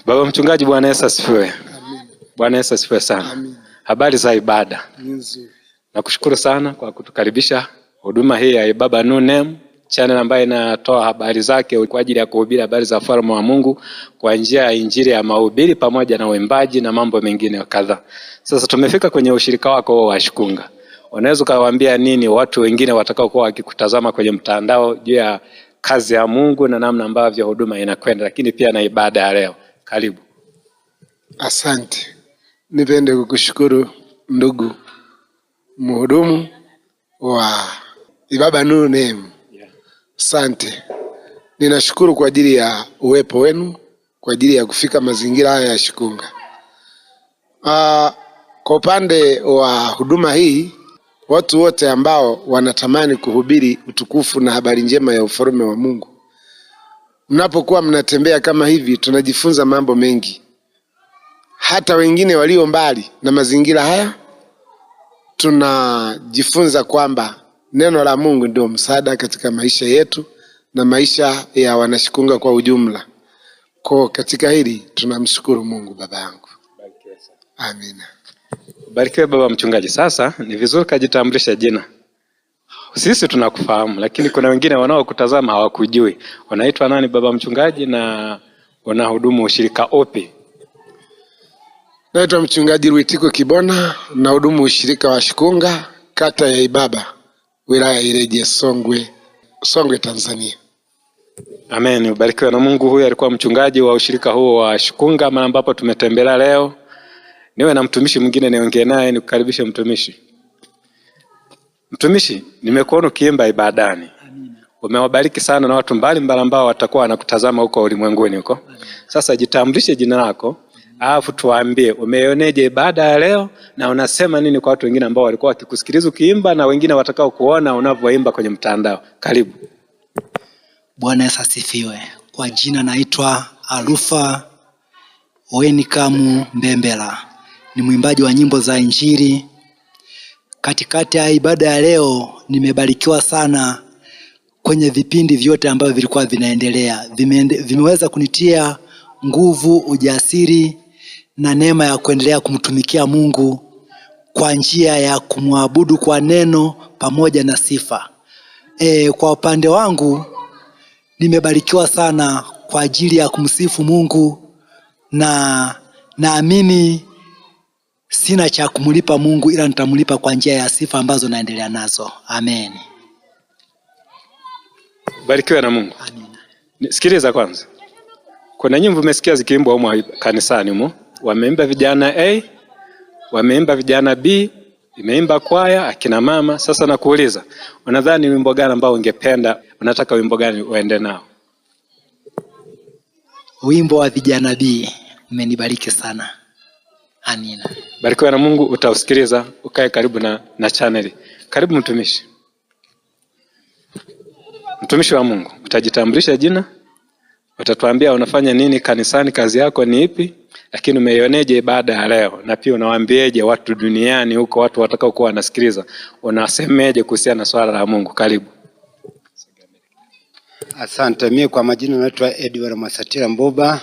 Baba mchungaji, Bwana Yesu asifiwe. Bwana Yesu asifiwe sana. Amen. Habari za ibada? Nzuri. Nakushukuru sana kwa kutukaribisha huduma hii ya Ibaba New Name channel ambayo inatoa habari zake kwa ajili ya kuhubiri habari za ufalme wa Mungu kwa njia ya injili ya mahubiri pamoja na uimbaji na mambo mengine kadhaa. Sasa tumefika kwenye ushirika wako wa Shikunga. Unaweza kuwaambia nini watu wengine watakao kuwa wakikutazama kwenye mtandao juu ya kazi ya Mungu na namna ambavyo huduma inakwenda, lakini pia na ibada ya leo? Karibu. Asante. Nipende kukushukuru ndugu mhudumu wa Ibaba New Name. Asante. Ninashukuru kwa ajili ya uwepo wenu, kwa ajili ya kufika mazingira haya ya Shikunga. Kwa upande wa huduma hii, watu wote ambao wanatamani kuhubiri utukufu na habari njema ya ufalme wa Mungu, mnapokuwa mnatembea kama hivi, tunajifunza mambo mengi. Hata wengine walio mbali na mazingira haya, tunajifunza kwamba neno la Mungu ndio msaada katika maisha yetu na maisha ya wanashikunga kwa ujumla. Kwa katika hili tunamshukuru Mungu baba yangu. Amina. Barikiwe baba mchungaji. Sasa ni vizuri kujitambulisha jina. Sisi tunakufahamu, lakini kuna wengine wanaokutazama hawakujui. Unaitwa nani baba mchungaji na unahudumu ushirika upi? Naitwa mchungaji Ruitiko Kibona, nahudumu ushirika wa Shikunga, kata ya Ibaba, wilaya Ileje, Songwe, Tanzania. Amen. Ubarikiwe na Mungu. Huyu alikuwa mchungaji wa ushirika huo wa Shikunga mahali ambapo tumetembelea leo. Niwe na mtumishi mwingine niongee naye, nikukaribishe mtumishi. Mtumishi, nimekuona ukiimba ibadani. Umewabariki sana na watu mbalimbali ambao watakuwa wanakutazama huko ulimwenguni huko. Sasa jitambulishe jina lako, alafu tuambie umeioneje ibada ya leo na unasema nini kwa watu wengine ambao walikuwa wakikusikiliza ukiimba na wengine watakao kuona unavyoimba kwenye mtandao. Karibu. Bwana Yesu asifiwe. Kwa jina naitwa Alufa Wenikamu Mbembela. Ni mwimbaji wa nyimbo za Injili. Katikati ya ibada ya leo nimebarikiwa sana kwenye vipindi vyote ambavyo vilikuwa vinaendelea. Vimeweza kunitia nguvu, ujasiri na neema ya kuendelea kumtumikia Mungu kwa njia ya kumwabudu kwa neno pamoja na sifa. Kwa upande wangu nimebarikiwa sana kwa ajili ya kumsifu Mungu, na naamini sina cha kumlipa Mungu ila nitamlipa kwa njia ya sifa ambazo naendelea nazo. Amen. Barikiwe na Mungu. Amen. Sikiliza kwanza. Kuna nyimbo umesikia zikiimbwa huko kanisani huko. Wameimba vijana A, wameimba vijana B, imeimba kwaya akina mama. Sasa nakuuliza, unadhani wimbo gani ambao ungependa, unataka wimbo gani uende nao? Wimbo wa vijana B umenibariki sana. Amina. Barikiwa na Mungu, utausikiliza, ukae karibu na channel. Karibu mtumishi. Mtumishi wa Mungu, utajitambulisha jina, utatuambia unafanya nini kanisani, kazi yako ni ipi, lakini umeioneje ibada ya leo, na pia unawaambieje watu duniani huko, watu watakao kuwa wanasikiliza, unasemeje kuhusiana na swala la Mungu? Karibu. Asante. Mimi kwa majina naitwa Edward Masatira Mbuba.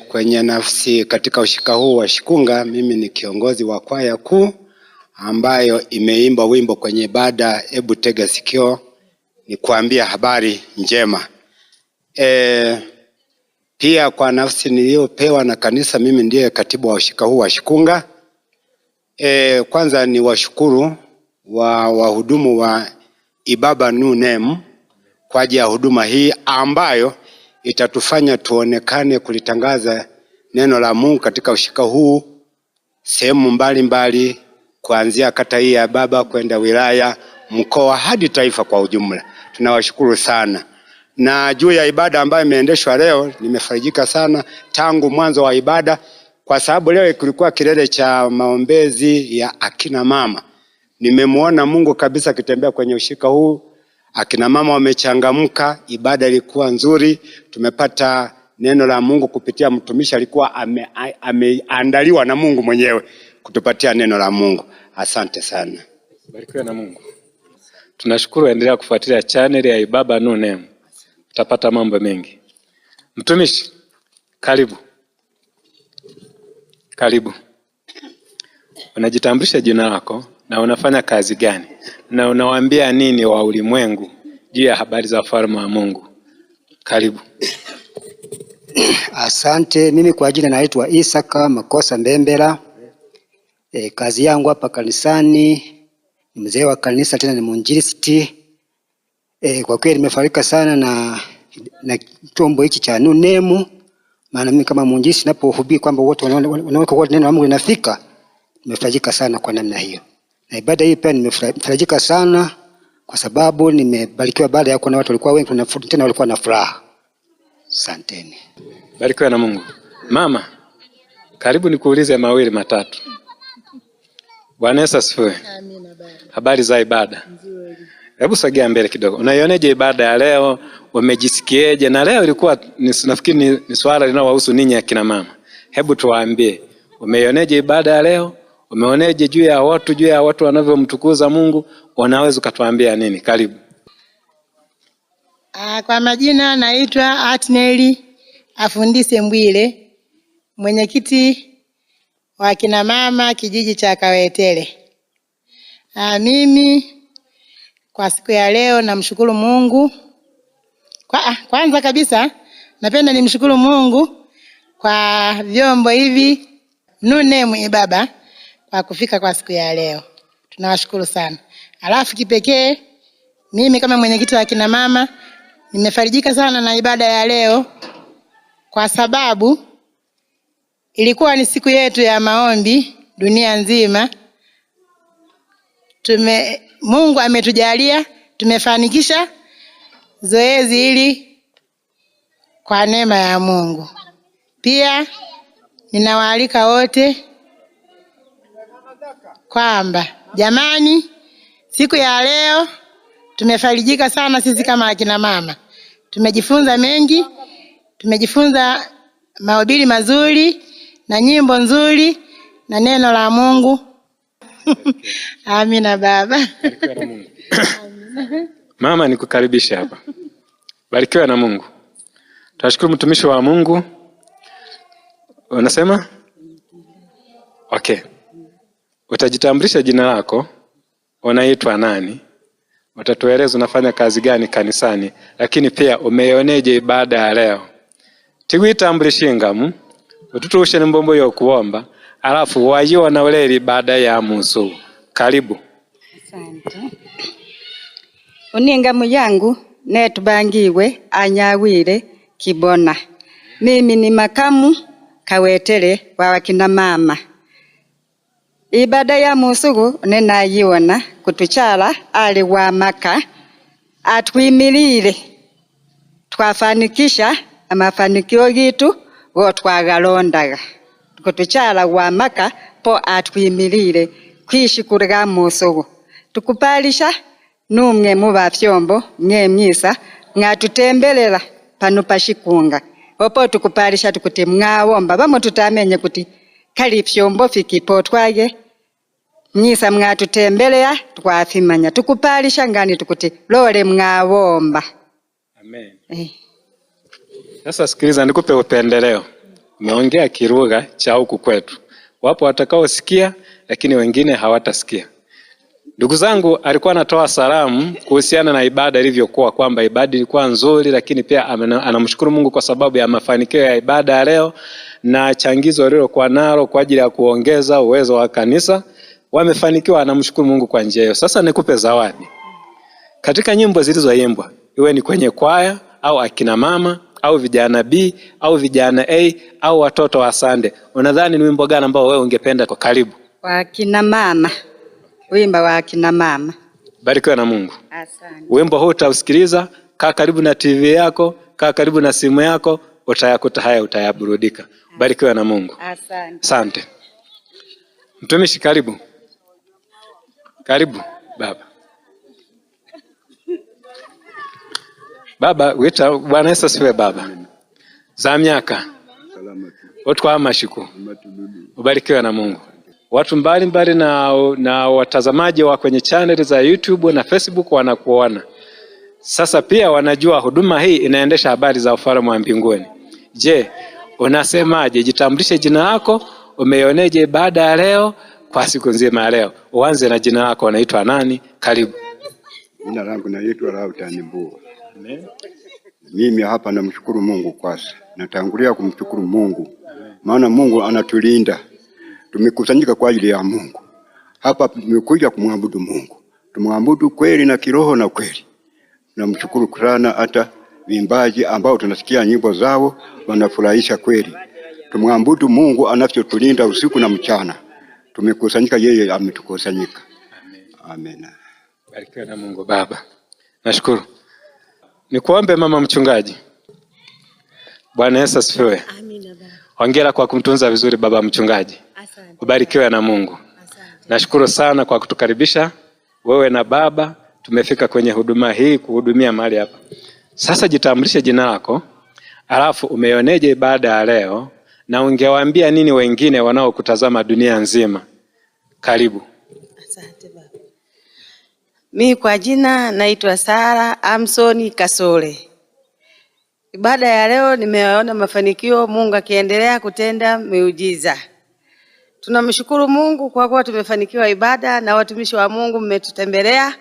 Kwenye nafsi katika ushirika huu wa Shikunga, mimi ni kiongozi wa kwaya kuu ambayo imeimba wimbo kwenye ibada. Hebu tega sikio nikuambia habari njema. Pia kwa nafsi niliyopewa na kanisa, mimi ndiye katibu wa ushirika huu wa Shikunga. Kwanza ni washukuru wahudumu wa Ibaba New Name kwa ajili ya huduma hii ambayo itatufanya tuonekane kulitangaza neno la Mungu katika ushirika huu sehemu mbalimbali, kuanzia kata hii ya Ibaba kwenda wilaya, mkoa hadi taifa kwa ujumla. Tunawashukuru sana. Na juu ya ibada ambayo imeendeshwa leo, nimefarijika sana tangu mwanzo wa ibada, kwa sababu leo kulikuwa kilele cha maombezi ya akina mama. Nimemuona Mungu kabisa akitembea kwenye ushirika huu. Akina mama wamechangamka, ibada ilikuwa nzuri. Tumepata neno la Mungu kupitia mtumishi, alikuwa ameandaliwa na Mungu mwenyewe kutupatia neno la Mungu. Asante sana. Barikiwe na Mungu. Tunashukuru, endelea kufuatilia channel ya Ibaba New Name. Utapata mambo mengi. Mtumishi, Karibu. Karibu. Unajitambulisha jina lako na unafanya kazi gani? Na unawaambia nini wa ulimwengu juu ya habari za ufalme wa Mungu? Karibu. Asante. Mimi kwa jina naitwa Isaka Makosa Mbembera. Kazi yangu hapa kanisani ni mzee wa kanisa, tena ni mwinjilisti. Kwa kweli nimefarika sana na chombo hiki cha NUNEM, maana mimi kama mwinjilisti ninapohubiri kwamba wote wanaweka kwa neno la Mungu linafika, nimefarika sana kwa namna hiyo. Na ibada hii pia nimefarika sana kwa sababu nimebarikiwa baada ya kuona watu walikuwa wengi na tena walikuwa na furaha. Asanteni. Barikiwa na Mungu. Mama, karibu nikuulize mawili matatu. Bwana Yesu asifiwe. Amina baba. Habari za ibada? Nzuri. Hebu sogea mbele kidogo. Unaioneje ibada ya leo? Umejisikieje? Na leo ilikuwa nafikiri ni swala linalowahusu ninyi akina mama. Hebu tuwaambie, umeioneje ibada ya leo? Umeoneje juu ya watu wanavyomtukuza Mungu? Unaweza ukatuambia nini? Karibu. Kwa majina naitwa Atneli Afundise Mbwile, mwenyekiti wa kina mama kijiji cha Kawetele. Mimi kwa siku ya leo namshukuru Mungu. Kwanza kabisa napenda nimshukuru Mungu kwa vyombo hivi NUNEM baba kwa kufika kwa siku ya leo. Tunawashukuru sana. Alafu kipekee mimi kama mwenyekiti wa kina mama nimefarijika sana na ibada ya leo kwa sababu ilikuwa ni siku yetu ya maombi dunia nzima. Mungu ametujalia tumefanikisha zoezi hili kwa neema ya Mungu. Pia ninawaalika wote kwamba jamani, siku ya leo tumefarijika sana sisi kama akina mama. Tumejifunza mengi, tumejifunza mahubiri mazuri na nyimbo nzuri na neno la Mungu. Amina baba. Mama, nikukaribisha hapa. Barikiwa na Mungu. Tunashukuru mtumishi wa Mungu. Unasema? Okay. Utajitambulisha jina lako, unaitwa nani? Utatueleza unafanya kazi gani kanisani, lakini pia umeioneje ibada ya leo? Tigwitambulishingamu, ututushe mbombo yo kuomba, alafu wayiona uleli ibada ya Musu. Karibu. Asante. Uningamu yangu netubangiwe Anyawire Kibona. Mimi ni makamu Kawetele wa wakina mama. Ibada ya Musugu nenayiona kutuchala ali wa maka atwimilire twafanikisha amafanikio gitu go twagalondaga kutuchala wa maka po atwimilire kwishikuriga Musugu tukupalisha numwe mu bafyombo nyemyisa ngatutembelela pano pashikunga opo tukupalisha tukuti mwawomba bamo tutamenye kuti kali fyombo fikipo twaye nyisa mwatutembelea twafimanya tukupalisha ngani tukuti lole mwawomba. Amen. Sasa sikiliza nikupe upendeleo. Umeongea Kilugha cha huku kwetu. Wapo watakaosikia lakini wengine hawatasikia. Ndugu zangu, alikuwa anatoa salamu kuhusiana na ibada ilivyokuwa, kwamba ibada ilikuwa nzuri, lakini pia anamshukuru Mungu kwa sababu ya mafanikio ya ibada ya leo na changizo lilokuwa nalo kwa ajili ya kuongeza uwezo wa kanisa. Wamefanikiwa, anamshukuru Mungu kwa njia hiyo. Sasa nikupe zawadi. Katika nyimbo zilizoimbwa, iwe ni kwenye kwaya au akina mama au vijana B au vijana A au watoto wa Sunday, unadhani ni wimbo gani ambao wewe ungependa? Kwa karibu. Wa kina mama. Wimbo wa kina mama. Barikiwa na Mungu. Asante. Wimbo huu utausikiliza, kaa karibu na TV yako, kaa karibu na simu yako, utayakuta haya, utayaburudika. Barikiwa na Mungu. Asante. Asante. Mtumishi, karibu. Karibu baba. Baba, wita Bwana Yesu asifiwe baba. Za miaka. Watu wa mashiku. Ubarikiwe na Mungu. Watu mbalimbali na watazamaji wa kwenye channel za YouTube na Facebook wanakuona. Sasa pia wanajua huduma hii inaendesha habari za ufalme wa mbinguni. Je, Unasemaje? Jitambulishe jina lako, umeioneje ibada ya leo kwa siku nzima ya leo. Uanze na jina lako, unaitwa nani? Karibu. Jina langu naitwa Rautani Mbua. Mimi hapa namshukuru Mungu kwanza. Natangulia kumshukuru Mungu. Maana Mungu anatulinda. Tumekusanyika kwa ajili ya Mungu. Hapa tumekuja kumwabudu Mungu. Tumwabudu kweli na kiroho na kweli. Namshukuru sana hata waimbaji ambao tunasikia nyimbo zao wanafurahisha kweli. Tumwabudu Mungu anavyotulinda usiku na mchana. Tumekusanyika, yeye ametukusanyika. Amen. Barikiwa na Mungu Baba. Nashukuru. Nikuombe mama mchungaji. Bwana Yesu asifiwe. Amina baba. Hongera kwa kumtunza vizuri baba mchungaji. Asante. Ubarikiwe na Mungu. Asante. Nashukuru sana kwa kutukaribisha wewe na baba. Tumefika kwenye huduma hii kuhudumia mahali hapa. Sasa jitambulishe jina lako, alafu umeioneje ibada ya leo, na ungewaambia nini wengine wanaokutazama dunia nzima? Karibu. Asante baba. Mimi kwa jina naitwa Sara Amsoni Kasole. Ibada ya leo nimeona mafanikio, Mungu akiendelea kutenda miujiza. Tunamshukuru Mungu kwa kuwa tumefanikiwa ibada, na watumishi wa Mungu mmetutembelea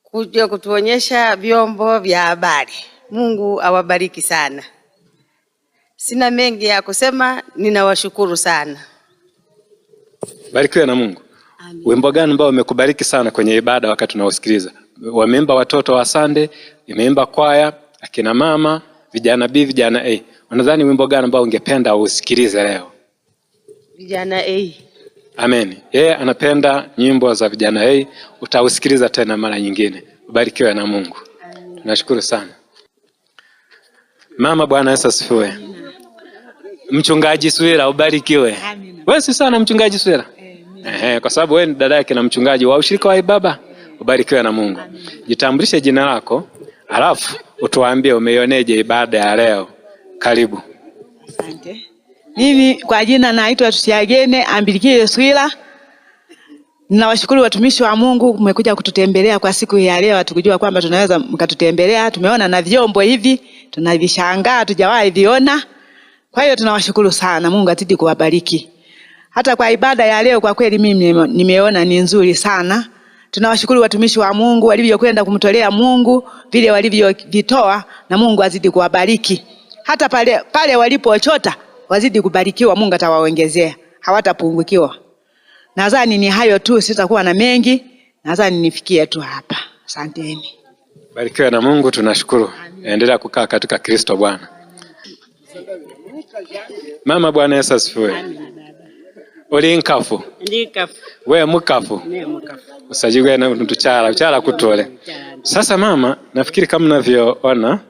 kuja kutuonyesha vyombo vya habari. Mungu awabariki sana. Sina mengi ya kusema, ninawashukuru sana. Barikiwe na Mungu. Amen. Wimbo gani ambao umekubariki sana kwenye ibada wakati tunaosikiliza? Wameimba watoto wa Sunday, imeimba kwaya, akina mama, vijana B, vijana A. Unadhani wimbo gani ambao ungependa usikilize leo? Vijana A. Amen. Yeye anapenda nyimbo za vijana A, utausikiliza tena mara nyingine. Ubarikiwe na Mungu. Amen. Tunashukuru sana. Mama, Bwana Yesu asifiwe. Mchungaji Swira, ubarikiwe. Wewe si sana mchungaji Swira? Kwa sababu wewe ni dada yake na mchungaji wa ushirika wa ibaba. Ubarikiwe na Mungu. Jitambulishe jina lako, alafu utuambie umeioneje ibada ya leo. Karibu. Asante. Mimi kwa jina naitwa Tusiagene Ambilikie Swira. Ninawashukuru watumishi wa Mungu mmekuja kututembelea kwa siku ya leo. Tukijua kwamba tunaweza mkatutembelea. Tumeona na vyombo hivi, tunavishangaa, tujawahi viona. Kwa hiyo tunawashukuru sana. Mungu azidi kuwabariki. Hata kwa ibada ya leo kwa kweli mimi nimeona ni nzuri sana. Tunawashukuru watumishi wa Mungu walivyokwenda kumtolea Mungu, vile walivyovitoa, na Mungu azidi kuwabariki. Hata pale walipochota wazidi kubarikiwa, Mungu atawaongezea. Hawatapungukiwa. Nadhani ni hayo tu, sitakuwa na mengi. Nadhani nifikie tu hapa. Asanteni. Barikiwe na Mungu, tunashukuru. Endelea kukaa katika Kristo Bwana. Mama, Bwana Yesu asifiwe. Uli nkafu? Ndi kafu. Wewe mukafu? Ne mukafu. Usajigwe na uchala kutole. Sasa mama, nafikiri kama mnavyoona.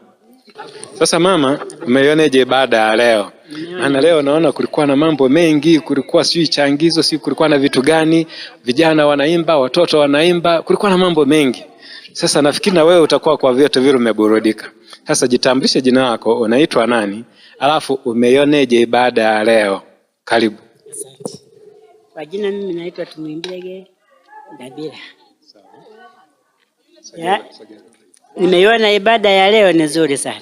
Sasa mama, umeioneje ibada ya leo? Maana leo naona kulikuwa na mambo mengi, kulikuwa sijui changizo, sijui kulikuwa na vitu gani, vijana wanaimba, watoto wanaimba, kulikuwa na mambo mengi. Sasa nafikiri na wewe utakuwa kwa vyote vile umeburudika. Sasa jitambulishe jina lako, unaitwa nani? Alafu umeioneje ibada ya leo? Karibu. Asante. Kwa jina mimi naitwa Tumuimbirege Ndabira. Nimeiona ibada ya leo ni nzuri sana.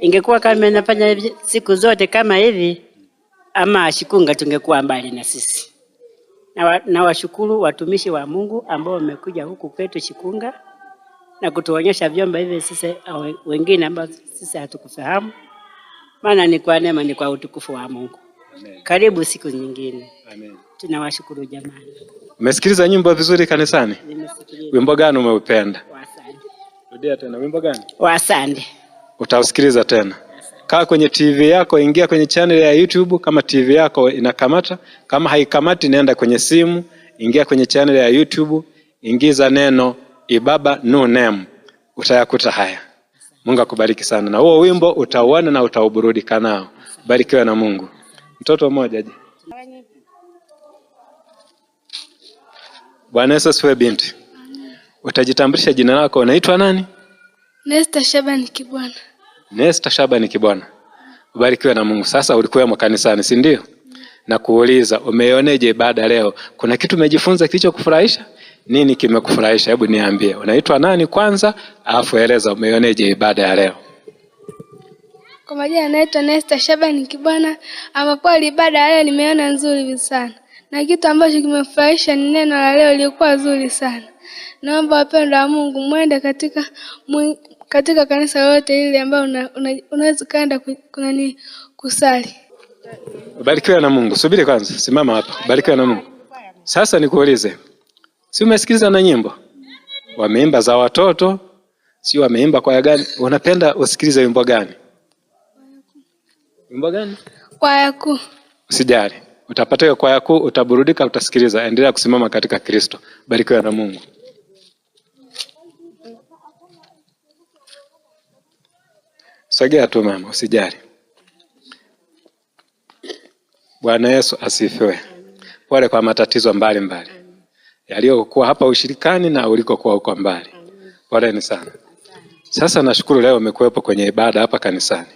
Ingekuwa kama nafanya siku zote kama hivi, ama Shikunga tungekuwa mbali na sisi. Na washukuru watumishi wa Mungu ambao wamekuja huku kwetu Shikunga na kutuonyesha vyombo hivi sisi wengine ambao sisi hatukufahamu. Maana ni kwa neema, ni kwa utukufu wa Mungu. Amen. Karibu siku nyingine. Amen. Tunawashukuru jamani. Umesikiliza nyimbo vizuri kanisani? Nimesikiliza. Wimbo gani umeupenda? Wasande. Rudia tena, wimbo gani? Wasande. Utausikiliza tena. Kaa kwenye TV yako, ingia kwenye channel ya YouTube kama TV yako inakamata. Kama haikamati, nenda kwenye simu, ingia kwenye channel ya YouTube, ingiza neno Ibaba No Name. Utayakuta haya. Mungu akubariki sana. Na huo wimbo utauona na utauburudika nao. Barikiwe na Mungu. Mtoto mmoja je. Bwana Yesu asifiwe binti. Utajitambulisha jina lako, unaitwa nani? Nesta Shabani Kibwana. Nesta Shabani Kibwana. Ubarikiwe na Mungu. Sasa ulikuwa kanisani, si ndio? Na kuuliza umeioneje ibada leo? Kuna kitu umejifunza kilichokufurahisha? Nini kimekufurahisha? Hebu niambie. Unaitwa nani kwanza? Alafu eleza umeioneje ibada ya leo. Kwa majina naitwa Nesta Shabani Kibwana, ambapo ibada ya leo nimeona nzuri sana. Na kitu ambacho kimefurahisha ni neno la leo lilikuwa nzuri sana. Naomba wapendwa wa Mungu mwende katika kanisa lote ile ambayo unaweza kaenda kusali. Barikiwa na Mungu. Subiri kwanza, simama hapa. Barikiwa na Mungu. Sasa nikuulize. Si umesikiliza na nyimbo? Wameimba za watoto, si wameimba kwaya gani? Unapenda usikilize wimbo gani? Wimbo gani? Kwaya kuu. Usijali. Utapata hiyo kwaya kuu, utaburudika, utasikiliza. Endelea kusimama katika Kristo. Barikiwa na Mungu. Sogea tu mama, usijali. Bwana Yesu asifiwe. Pole kwa matatizo mbalimbali yaliyokuwa hapa ushirikani na ulikokuwa huko mbali. Poleni sana. Sasa nashukuru leo umekuwepo kwenye ibada hapa kanisani.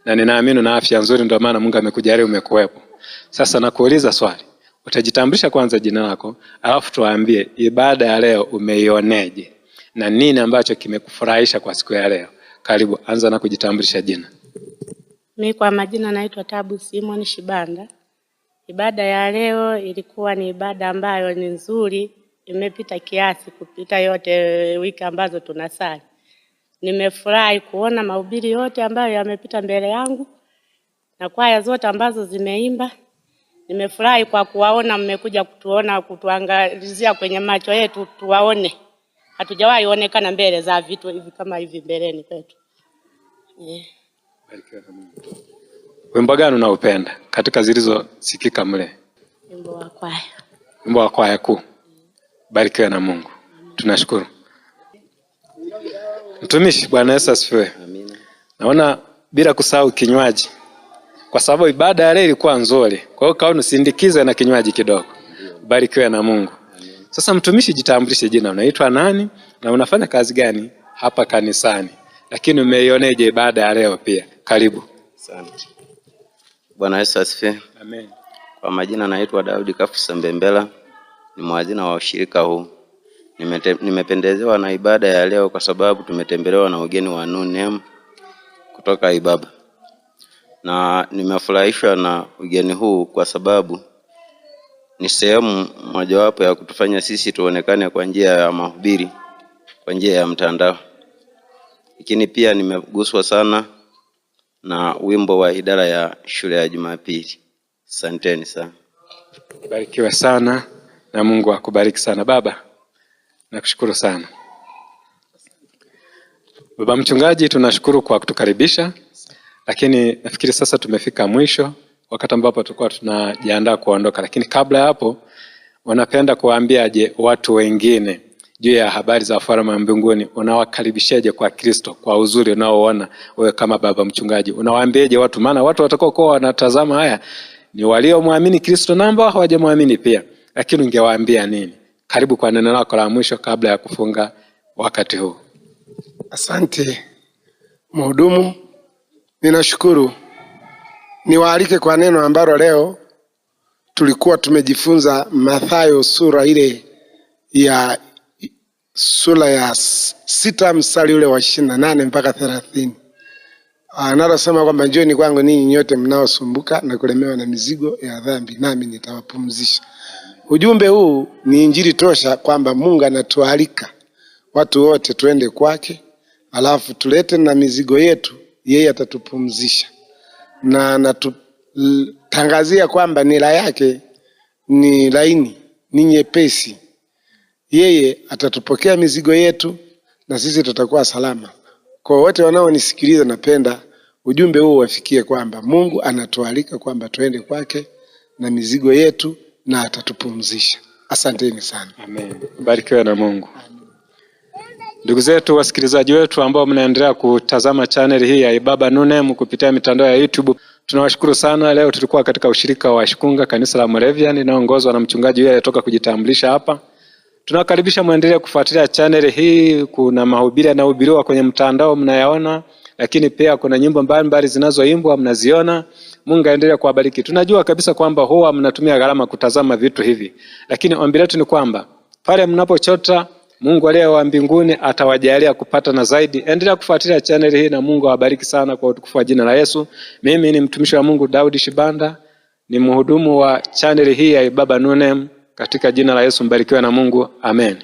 Na ninaamini na afya nzuri, ndio maana Mungu amekujalia umekuwepo. Sasa nakuuliza swali. Utajitambulisha kwanza jina lako, alafu tuambie ibada ya leo umeioneje na nini ambacho kimekufurahisha kwa siku ya leo. Karibu, anza na kujitambulisha jina. Mimi kwa majina naitwa Tabu Simon Shibanda. Ibada ya leo ilikuwa ni ibada ambayo ni nzuri, imepita kiasi kupita yote wiki ambazo tunasali. Nimefurahi kuona mahubiri yote ambayo yamepita mbele yangu na kwaya zote ambazo zimeimba. Nimefurahi kwa kuwaona mmekuja kutuona, kutuangalizia kwenye macho yetu tuwaone. Hatujawahi onekana mbele za vitu hivi kama hivi mbeleni kwetu. Wimbo gani unaupenda katika zilizosikika mle? Wimbo wa kwaya. Wimbo wa kwaya kuu. Barikiwa na Mungu. Tunashukuru. Mtumishi, Bwana Yesu asifiwe. Amina. Naona bila kusahau kinywaji. Kwa sababu ibada ya leo ilikuwa nzuri. Kwa hiyo kaona usindikize na kinywaji kidogo. Barikiwa na Mungu. Sasa mtumishi, jitambulishe jina, unaitwa nani na unafanya kazi gani hapa kanisani? Lakini umeioneje ibada ya leo pia? Karibu. Asante. Bwana Yesu asifiwe. Amen. Kwa majina naitwa Daudi Kafusa Mbembela, ni mwadhini wa ushirika huu. Nimependezewa na ibada ya leo kwa sababu tumetembelewa na ugeni wa New Name kutoka Ibaba. Na nimefurahishwa na ugeni huu kwa sababu ni sehemu mojawapo ya kutufanya sisi tuonekane kwa njia ya mahubiri, kwa njia ya mtandao. Lakini pia nimeguswa sana na wimbo wa idara ya shule ya Jumapili. Asanteni sana. Barikiwa sana na Mungu akubariki sana. Baba, nakushukuru sana. Baba mchungaji, tunashukuru kwa kutukaribisha. Lakini nafikiri sasa tumefika mwisho, wakati ambapo tulikuwa tunajiandaa kuondoka. Lakini kabla ya hapo, wanapenda kuwaambiaje watu wengine juu ya habari za ufalme wa mbinguni? Unawakaribishaje kwa Kristo kwa uzuri unaoona wewe kama baba mchungaji? Unawaambiaje watu? Maana watu watakao kuwa wanatazama haya ni waliomwamini Kristo na ambao hawajamwamini pia. Lakini ungewaambia nini? Karibu kwa neno lako la mwisho kabla ya kufunga wakati huu. Asante mhudumu. Ninashukuru. Niwaalike kwa neno ambalo leo tulikuwa tumejifunza Mathayo sura ya 6 mstari ule wa 28 mpaka 30. Anasema kwamba njooni kwangu ninyi nyote mnaosumbuka na kulemewa na mizigo ya dhambi, nami nitawapumzisha. Ujumbe huu ni injili tosha kwamba Mungu anatualika watu wote tuende kwake, alafu tulete na mizigo yetu, yeye atatupumzisha. Na anatutangazia kwamba nira yake ni laini, ni nyepesi. Yeye atatupokea mizigo yetu na sisi tutakuwa salama. Kwa wote wanaonisikiliza, napenda ujumbe huu wafikie kwamba Mungu anatualika kwamba tuende kwake na mizigo yetu na atatupumzisha. Asanteni sana. Amen. Barikiwe na Mungu. Ndugu zetu wasikilizaji wetu ambao mnaendelea kutazama channel hii ya Ibaba New Name kupitia mitandao ya YouTube, tunawashukuru sana. Leo tulikuwa katika ushirika wa Shikunga, kanisa la Moravian, inaongozwa na mchungaji yeye aliyetoka kujitambulisha hapa. Tunawakaribisha muendelee kufuatilia channel hii. Kuna mahubiri yanahubiriwa kwenye mtandao mnayaona, lakini pia kuna nyimbo mbalimbali zinazoimbwa mnaziona. Mungu aendelee kuwabariki. Tunajua kabisa kwamba huwa mnatumia gharama kutazama vitu hivi, lakini ombi letu ni kwamba pale mnapochota Mungu aliye wa mbinguni atawajalia kupata na zaidi. Endelea kufuatilia channel hii na Mungu awabariki sana kwa utukufu wa jina la Yesu. Mimi ni mtumishi wa Mungu Daudi Shibanda, ni mhudumu wa channel hii ya Ibaba Nunem. Katika jina la Yesu mbarikiwe na Mungu. Amen.